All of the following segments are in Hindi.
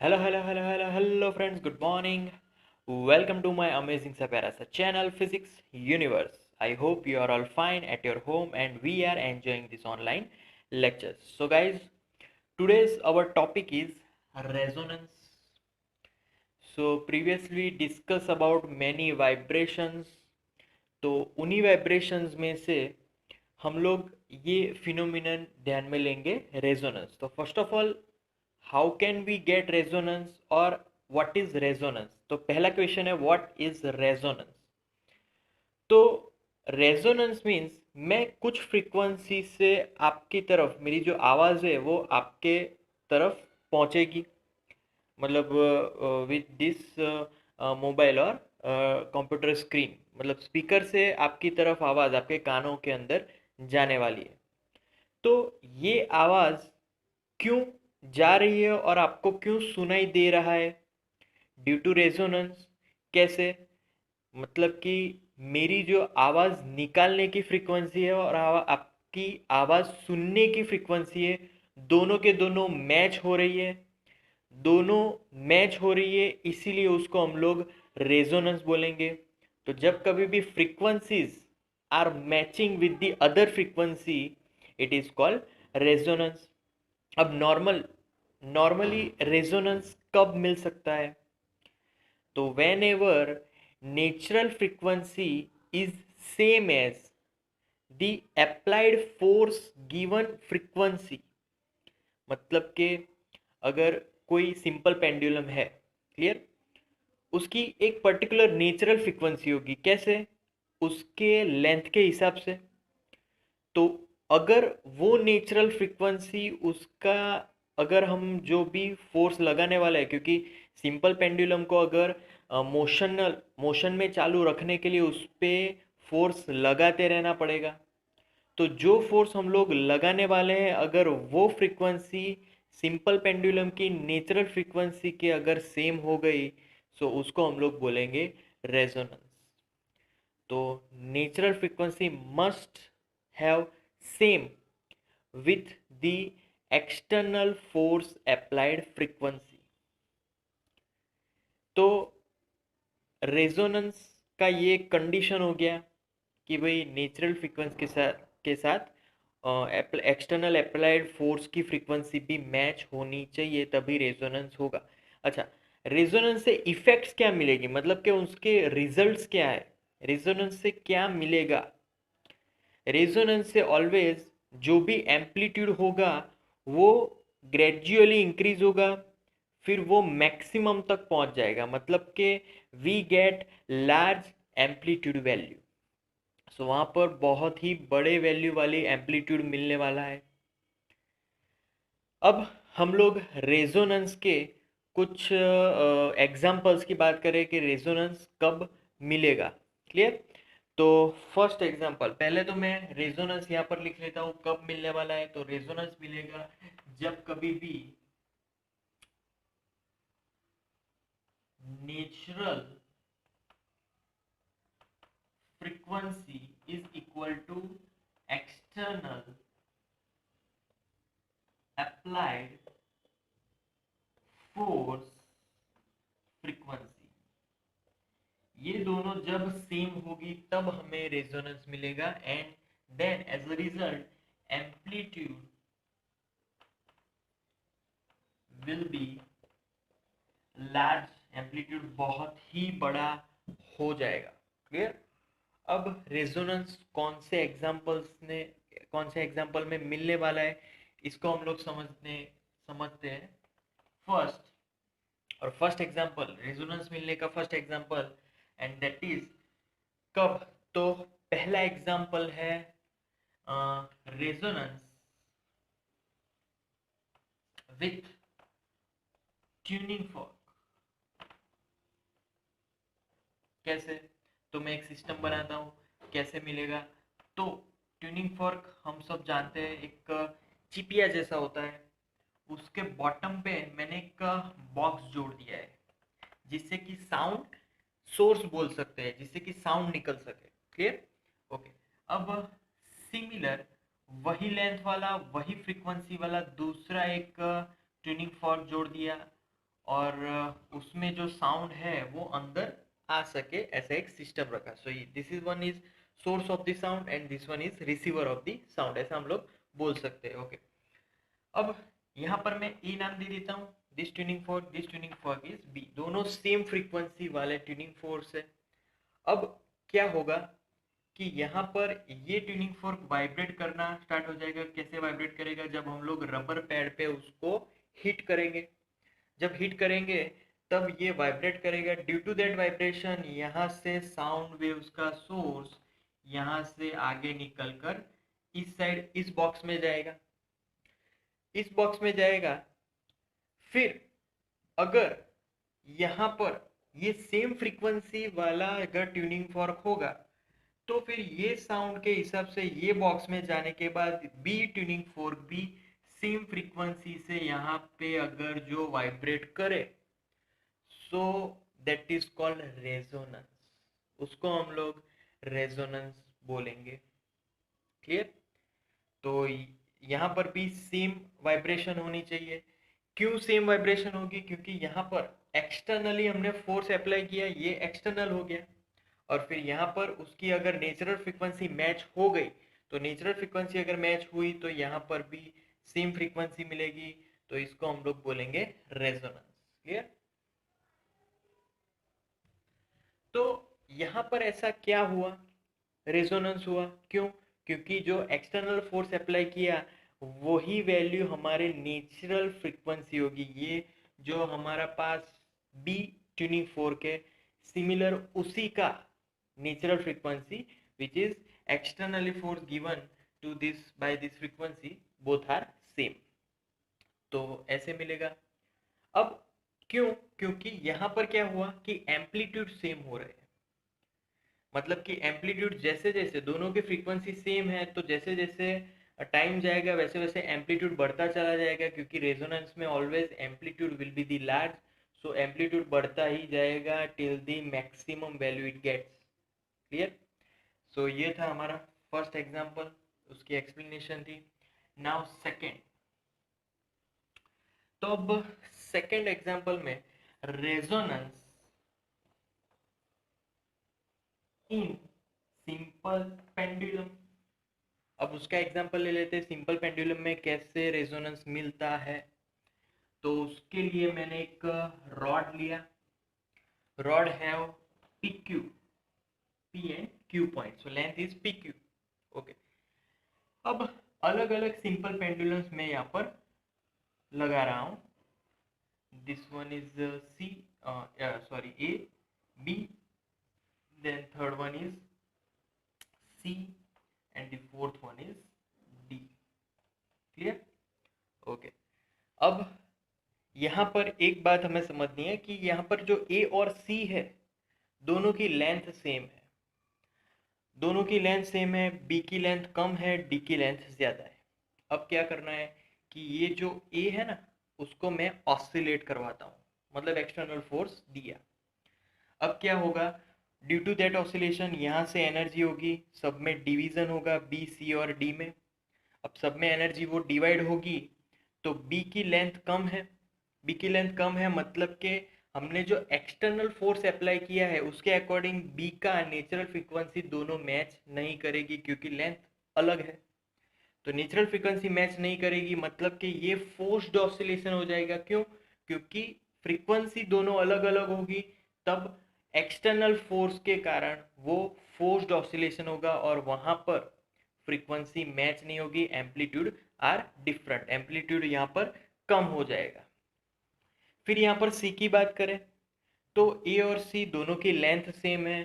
Hello friends, good morning. Welcome to my amazing Saparasa channel, Physics Universe. I hope you are all fine at your home and we are enjoying this online lectures. So guys, today's our topic is resonance. So previously discuss about many vibrations. तो उन्हीं वाइब्रेशंस में से हम लोग ये फिनोमिनन ध्यान में लेंगे, रेजोनेंस. तो first of all, how can we get resonance और व्हाट इज रेजोनेंस. तो पहला क्वेश्चन है, व्हाट इज रेजोनेंस. तो रेजोनेंस मीन्स मैं कुछ फ्रीक्वेंसी से आपकी तरफ मेरी जो आवाज़ है वो आपके तरफ पहुंचेगी, मतलब विद दिस मोबाइल और कंप्यूटर स्क्रीन, मतलब स्पीकर से आपकी तरफ आवाज़ आपके कानों के अंदर जाने वाली है. तो ये आवाज़ क्यों जा रही है और आपको क्यों सुनाई दे रहा है, ड्यू टू रेजोनेंस. कैसे, मतलब कि मेरी जो आवाज़ निकालने की फ्रीक्वेंसी है और आपकी आवाज़ सुनने की फ्रीक्वेंसी है, दोनों के दोनों मैच हो रही है. दोनों मैच हो रही है, इसीलिए उसको हम लोग रेजोनेंस बोलेंगे. तो जब कभी भी frequencies are matching with the other frequency, it is called resonance. अब नॉर्मली रेजोनेंस कब मिल सकता है. तो whenever natural frequency is same as the applied force given frequency. मतलब कि अगर कोई सिंपल पेंडुलम है, क्लियर, उसकी एक पर्टिकुलर नेचुरल फ्रीक्वेंसी होगी. कैसे, उसके लेंथ के हिसाब से. तो अगर वो नेचुरल फ्रीक्वेंसी उसका, अगर हम जो भी फोर्स लगाने वाला है, क्योंकि सिंपल पेंडुलम को अगर मोशन में चालू रखने के लिए उस पर फोर्स लगाते रहना पड़ेगा. तो जो फोर्स हम लोग लगाने वाले हैं, अगर वो फ्रीक्वेंसी सिंपल पेंडुलम की नेचुरल फ्रीक्वेंसी के अगर सेम हो गई, सो उसको हम लोग बोलेंगे रेजोनेंस. तो natural frequency must have same with the external force applied frequency. तो रेजोनेंस का ये कंडीशन हो गया कि भाई नेचुरल फ्रीक्वेंसी के साथ एक्सटर्नल अप्लाइड फोर्स की फ्रीक्वेंसी भी मैच होनी चाहिए, तभी रेजोनेंस होगा. अच्छा, रेजोनेंस से इफेक्ट्स क्या मिलेगी, मतलब कि उसके रिजल्ट्स क्या है, रेजोनेंस से क्या मिलेगा. रेजोनेंस से ऑलवेज जो भी एम्पलीट्यूड होगा वो ग्रेजुअली इंक्रीज होगा, फिर वो मैक्सिमम तक पहुंच जाएगा, मतलब कि we get large amplitude value. So वहां पर बहुत ही बड़े वैल्यू वाली एम्पलीट्यूड मिलने वाला है. अब हम लोग रेजोनेंस के कुछ एग्जाम्पल्स की बात करें कि रेजोनेंस कब मिलेगा. क्लियर. तो फर्स्ट एग्जांपल, पहले तो मैं रेजोनेंस यहाँ पर लिख लेता हूँ कब मिलने वाला है. तो रेजोनेंस मिलेगा जब कभी भी natural frequency is equal to external applied force frequency. ये दोनों जब सेम होगी तब हमें रेजोनेंस मिलेगा. And then as a result amplitude will be large, amplitude बहुत ही बड़ा हो जाएगा. क्लियर. अब रेजोनेंस कौन से एग्जांपल में मिलने वाला है, इसको हम लोग समझते हैं फर्स्ट. और फर्स्ट एग्जांपल, रेजोनेंस मिलने का first example, and that is कब. तो पहला एग्जांपल है रेजोनेंस विथ ट्यूनिंग फॉर्क. कैसे, तो मैं एक सिस्टम बनाता हूँ, कैसे मिलेगा. तो ट्यूनिंग फॉर्क हम सब जानते हैं, एक चिपिया जैसा होता है. उसके बॉटम पे मैंने एक बॉक्स जोड़ दिया है, जिससे कि साउंड सोर्स बोल सकते हैं, जिससे कि साउंड निकल सके. क्लियर. ओके. अब सिमिलर वही लेंथ वाला वही फ्रीक्वेंसी वाला दूसरा एक ट्यूनिंग फॉर्क जोड़ दिया, और उसमें जो साउंड है वो अंदर आ सके, ऐसा एक सिस्टम रखा। So this is one is source of the sound and this one is receiver of the sound, ऐसा हम लोग बोल सकते हैं। ओके, अब यहाँ पर मैं ए नाम दे देता हूँ। This tuning fork is B, दोनों सेम फ्रीक्वेंसी वाले ट्यूनिंग फोर्स है। अब क्या होगा कि यहाँ पर ये ट्यूनिंग फोर्क वाइब्रेट करना स्टार्ट हो जाएगा। कैसे वाइब्रेट करेगा? जब हम लोग रबर पैड पे उसको हिट करेंगे। जब हिट करेंगे तब ये वाइब्रेट करेगा। ड्यू टू दैट वाइब्रेशन यहाँ से साउंड वेव्स का सोर्स यहाँ से आगे निकलकर इस साइड इस बॉक्स में जाएगा, इस बॉक्स में जाएगा। फिर अगर यहाँ पर ये सेम फ्रीक्वेंसी वाला अगर ट्यूनिंग फॉर्क होगा तो फिर ये साउंड के हिसाब से ये बॉक्स में जाने के बाद बी ट्यूनिंग फोर्क भी सेम फ्रीक्वेंसी से यहाँ पे अगर जो वाइब्रेट करे, so that is called resonance. उसको हम लोग रेजोनेंस बोलेंगे। क्लियर? तो यहाँ पर भी सेम वाइब्रेशन होनी चाहिए। क्यों सेम वाइब्रेशन होगी? क्योंकि यहाँ पर एक्सटर्नली हमने फोर्स अप्लाई किया, ये एक्सटर्नल हो गया, और फिर यहाँ पर उसकी अगर नेचुरल फ्रीक्वेंसी मैच हो गई, तो नेचुरल फ्रीक्वेंसी अगर मैच हुई तो यहाँ पर भी सेम फ्रीक्वेंसी मिलेगी, तो इसको हम लोग बोलेंगे रेजोनेंस। क्लियर? तो यहाँ पर ऐसा क्या हुआ? रेजोनेंस हुआ। क्यों? क्योंकि जो एक्सटर्नल फोर्स अप्लाई किया वही वैल्यू हमारे नेचुरल फ्रीक्वेंसी होगी। ये जो हमारा पास बी ट्यूनिंग फोर्क है, सिमिलर उसी का natural frequency which is externally force given to this by this frequency, both are same, तो ऐसे मिलेगा। अब क्यों? क्योंकि यहाँ पर क्या हुआ कि एम्पलीट्यूड सेम हो रहे हैं। मतलब कि एम्पलीट्यूड जैसे जैसे दोनों की फ्रीक्वेंसी सेम है, तो जैसे जैसे टाइम जाएगा वैसे वैसे एम्पलीट्यूड बढ़ता चला जाएगा, क्योंकि रेजोनेंस में always amplitude will be the large. So amplitude बढ़ता ही जाएगा till the maximum value it gets. Clear? So ये था हमारा फर्स्ट एग्जांपल, उसकी एक्सप्लेनेशन थी। Now second. तो अब सेकंड एग्जांपल में रेजोनेंस इन सिंपल पेंडुलम। अब उसका एग्जांपल ले लेते हैं, सिंपल पेंडुलम में कैसे रेजोनेंस मिलता है। तो उसके लिए मैंने एक रॉड लिया। Rod have P Q, P and Q point, so length is P Q. Okay, अब अलग अलग सिंपल पेंडुलम्स में यहाँ पर लगा रहा हूँ। This one is C, sorry A, B, then third one is C and the fourth one is D. Clear? Okay. अब यहाँ पर एक बात हमें समझनी है कि यहाँ पर जो A और C है दोनों की लेंथ सेम है। दोनों की लेंथ सेम है, B की लेंथ कम है, D की लेंथ ज़्यादा है। अब क्या करना है कि ये जो A है ना उसको मैं ऑसिलेट करवाता हूँ, मतलब एक्सटर्नल फोर्स दिया। अब क्या होगा? ड्यू टू दैट ऑसिलेशन यहाँ से एनर्जी होगी, सब में डिवीजन होगा बी सी और डी में। अब सब में एनर्जी वो डिवाइड होगी, तो बी की लेंथ कम है। बी की लेंथ कम है मतलब कि हमने जो एक्सटर्नल फोर्स अप्लाई किया है उसके अकॉर्डिंग बी का नेचुरल फ्रीक्वेंसी दोनों मैच नहीं करेगी, क्योंकि लेंथ अलग है। तो नेचुरल फ्रीक्वेंसी मैच नहीं करेगी मतलब कि ये फोर्स्ड ऑसिलेशन हो जाएगा। क्यों? क्योंकि फ्रीक्वेंसी दोनों अलग अलग होगी, तब एक्सटर्नल फोर्स के कारण वो फोर्स्ड ऑसिलेशन होगा और वहां पर फ्रीक्वेंसी मैच नहीं होगी, एम्पलीट्यूड आर डिफरेंट, एम्पलीट्यूड यहाँ पर कम हो जाएगा। फिर यहाँ पर सी की बात करें तो ए और सी दोनों की लेंथ सेम है।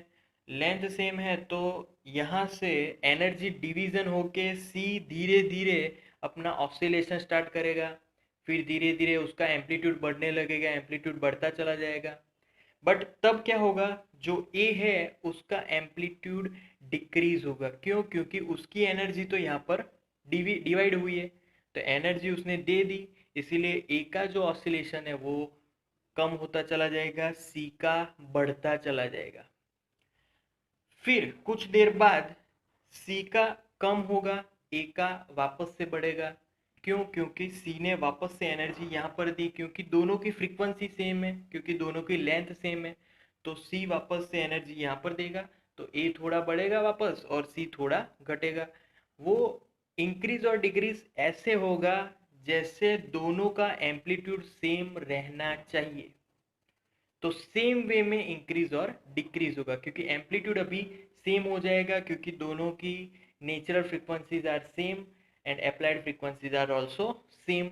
लेंथ सेम है तो यहाँ से एनर्जी डिवीजन होके सी धीरे धीरे अपना ऑसिलेशन स्टार्ट करेगा। फिर धीरे धीरे उसका एम्पलीट्यूड बढ़ने लगेगा, एम्पलीट्यूड बढ़ता चला जाएगा। बट तब क्या होगा? जो ए है उसका एम्पलीट्यूड डिक्रीज होगा। क्यों? क्योंकि उसकी एनर्जी तो यहाँ पर डिवाइड हुई है, तो एनर्जी उसने दे दी, इसीलिए ए का जो ऑसिलेशन है वो कम होता चला जाएगा, सी का बढ़ता चला जाएगा। फिर कुछ देर बाद सी का कम होगा, ए का वापस से बढ़ेगा। क्यों? क्योंकि सी ने वापस से एनर्जी यहाँ पर दी, क्योंकि दोनों की फ्रीक्वेंसी सेम है, क्योंकि दोनों की लेंथ सेम है, तो सी वापस से एनर्जी यहाँ पर देगा, तो ए थोड़ा बढ़ेगा वापस और सी थोड़ा घटेगा। वो इंक्रीज और डिक्रीज ऐसे होगा जैसे दोनों का एम्पलीट्यूड सेम रहना चाहिए। तो सेम वे में इंक्रीज और डिक्रीज होगा, क्योंकि एम्पलीट्यूड अभी सेम हो जाएगा, क्योंकि दोनों की natural frequencies are same and applied frequencies are also same.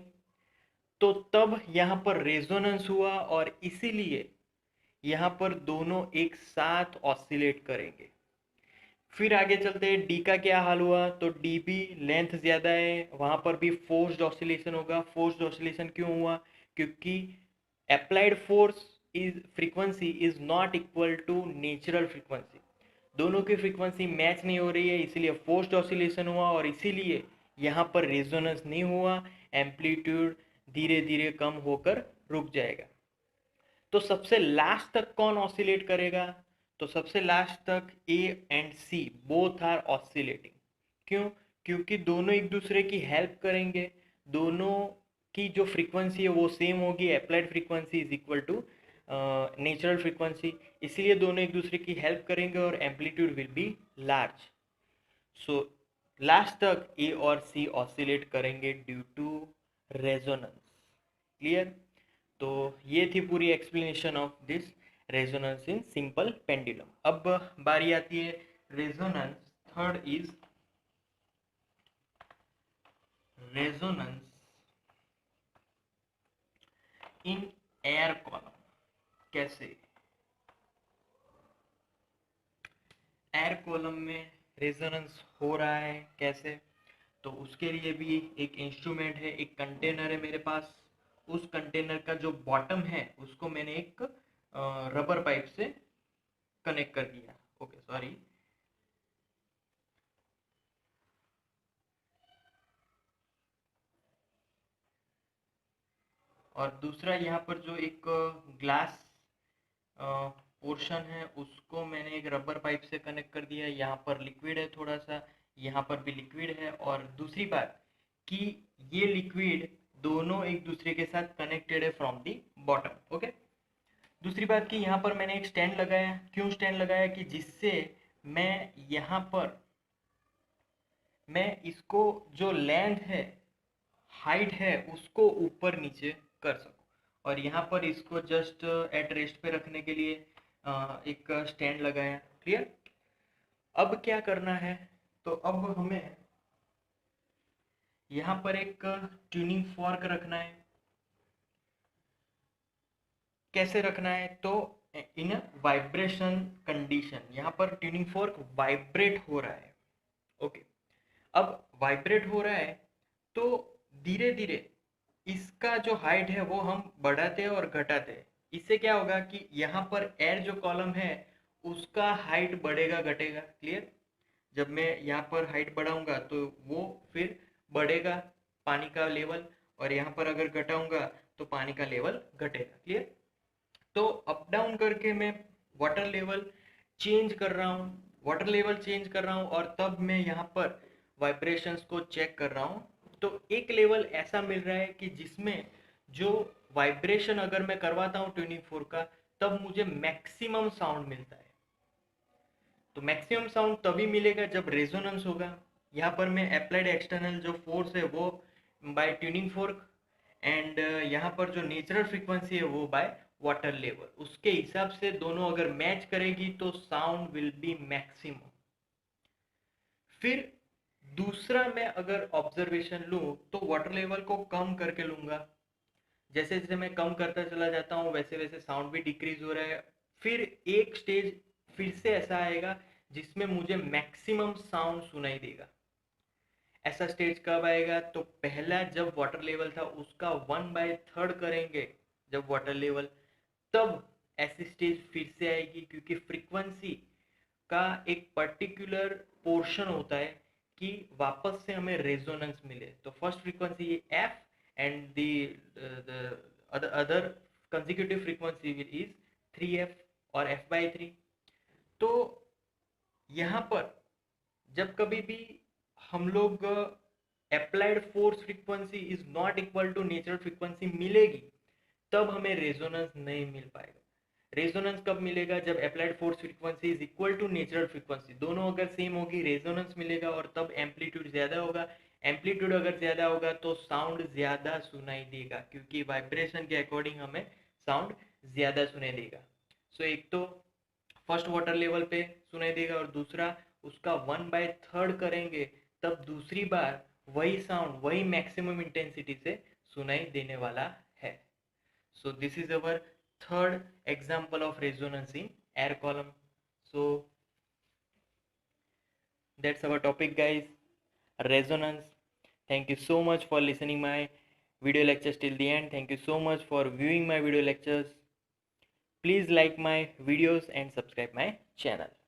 तो तब यहाँ पर रेजोनेंस हुआ और इसीलिए यहाँ पर दोनों एक साथ ऑसिलेट करेंगे। फिर आगे चलते हैं, डी का क्या हाल हुआ? तो डी भी लेंथ ज़्यादा है, वहाँ पर भी फोर्स्ड ऑसिलेशन होगा। फोर्स्ड ऑसिलेशन क्यों हुआ? क्योंकि applied force is frequency is not equal to natural frequency, दोनों की फ्रीक्वेंसी मैच नहीं हो रही है, इसीलिए फोर्स्ड ऑसिलेशन हुआ और इसीलिए यहाँ पर रेजोनेंस नहीं हुआ, एम्पलीट्यूड धीरे धीरे कम होकर रुक जाएगा। तो सबसे लास्ट तक कौन ऑसिलेट करेगा? तो सबसे लास्ट तक A and C both are oscillating. क्यों? क्योंकि दोनों एक दूसरे की हेल्प करेंगे, दोनों की जो फ्रीक्वेंसी है वो सेम होगी, applied frequency is equal to natural frequency, इसलिए दोनों एक दूसरे की हेल्प करेंगे और amplitude will be large. So last तक ए और सी ऑसिलेट करेंगे ड्यू टू रेजोनेंस। क्लियर? तो ये थी पूरी explanation of this resonance in simple pendulum. अब बारी आती है resonance, third is resonance in air column. कैसे? एयर कॉलम में रेजोनेंस हो रहा है कैसे? तो उसके लिए भी एक इंस्ट्रूमेंट है, एक कंटेनर है मेरे पास। उस कंटेनर का जो बॉटम है उसको मैंने एक रबर पाइप से कनेक्ट कर दिया। Okay, sorry. और दूसरा यहाँ पर जो एक ग्लास पोर्शन है उसको मैंने एक रबर पाइप से कनेक्ट कर दिया है। यहाँ पर लिक्विड है थोड़ा सा, यहाँ पर भी लिक्विड है। और दूसरी बात कि ये लिक्विड दोनों एक दूसरे के साथ कनेक्टेड है फ्रॉम दी बॉटम। ओके। दूसरी बात कि यहाँ पर मैंने एक स्टैंड लगाया। क्यों स्टैंड लगाया? कि जिससे मैं यहाँ पर मैं इसको जो लेंथ है, हाइट है, उसको ऊपर नीचे कर सकूं। और यहाँ पर इसको जस्ट एट रेस्ट पे रखने के लिए एक स्टैंड लगाया। क्लियर? अब क्या करना है? तो अब हमें यहाँ पर एक ट्यूनिंग फॉर्क रखना है। कैसे रखना है? तो इन वाइब्रेशन कंडीशन यहाँ पर ट्यूनिंग फॉर्क वाइब्रेट हो रहा है। ओके। अब वाइब्रेट हो रहा है तो धीरे धीरे इसका जो हाइट है वो हम बढ़ाते हैं और घटाते हैं। इससे क्या होगा कि यहाँ पर एयर जो कॉलम है उसका हाइट बढ़ेगा घटेगा। क्लियर? जब मैं यहाँ पर हाइट बढ़ाऊंगा तो वो फिर बढ़ेगा पानी का लेवल, और यहाँ पर अगर घटाऊंगा तो पानी का लेवल घटेगा। क्लियर? तो अप डाउन करके मैं वाटर लेवल चेंज कर रहा हूँ, वाटर लेवल चेंज कर रहा हूँ, और तब मैं यहाँ पर वाइब्रेशंस को चेक कर रहा हूँ। तो एक लेवल ऐसा मिल रहा है कि जिसमें जो वाइब्रेशन अगर मैं करवाता हूँ ट्यूनिंग फोर्क का, तब मुझे मैक्सिमम साउंड मिलता है। तो मैक्सिमम साउंड तभी मिलेगा जब रेजोनेंस होगा। यहाँ पर मैं अप्लाइड एक्सटर्नल जो फोर्स है वो बाय ट्यूनिंग फोर्क, एंड यहाँ पर जो नेचुरल फ्रीक्वेंसी है वो बाय वाटर लेवल, उसके हिसाब से दोनों अगर मैच करेगी तो साउंड विल बी मैक्सिमम। फिर दूसरा मैं अगर ऑब्जर्वेशन लूँ तो वाटर लेवल को कम करके लूँगा। जैसे जैसे मैं कम करता चला जाता हूँ वैसे वैसे साउंड भी डिक्रीज हो रहा है। फिर एक स्टेज फिर से ऐसा आएगा जिसमें मुझे मैक्सिमम साउंड सुनाई देगा। ऐसा स्टेज कब आएगा? तो पहला जब वाटर लेवल था उसका 1/3 करेंगे जब वाटर लेवल, तब ऐसी स्टेज फिर से आएगी, क्योंकि फ्रीक्वेंसी का एक पर्टिकुलर पोर्शन होता है कि वापस से हमें रेजोनेंस मिले। तो first frequency F and the other consecutive frequency is 3f और f/3। तो यहाँ पर जब कभी भी हम लोग applied force frequency is not equal to natural frequency मिलेगी, तब हमें रेजोनेंस नहीं मिल पाएगा। रेजोनेंस कब मिलेगा? जब applied force frequency is equal to natural frequency, दोनों अगर सेम होगी रेजोनेंस मिलेगा, और तब एम्पलीट्यूड ज़्यादा होगा। एम्पलीट्यूड अगर ज़्यादा होगा तो साउंड ज़्यादा सुनाई देगा, क्योंकि वाइब्रेशन के अकॉर्डिंग हमें साउंड ज़्यादा सुनाई देगा। सो एक तो फर्स्ट वाटर लेवल पे सुनाई देगा, और दूसरा उसका 1/3 करेंगे तब दूसरी बार वही साउंड वही मैक्सिमम इंटेंसिटी से सुनाई देने वाला है। So this is our third example of resonance in air column. So that's our topic, guys, resonance. Thank you so much for listening my video lectures till the end. Thank you so much for viewing my video lectures. Please like my videos and subscribe my channel.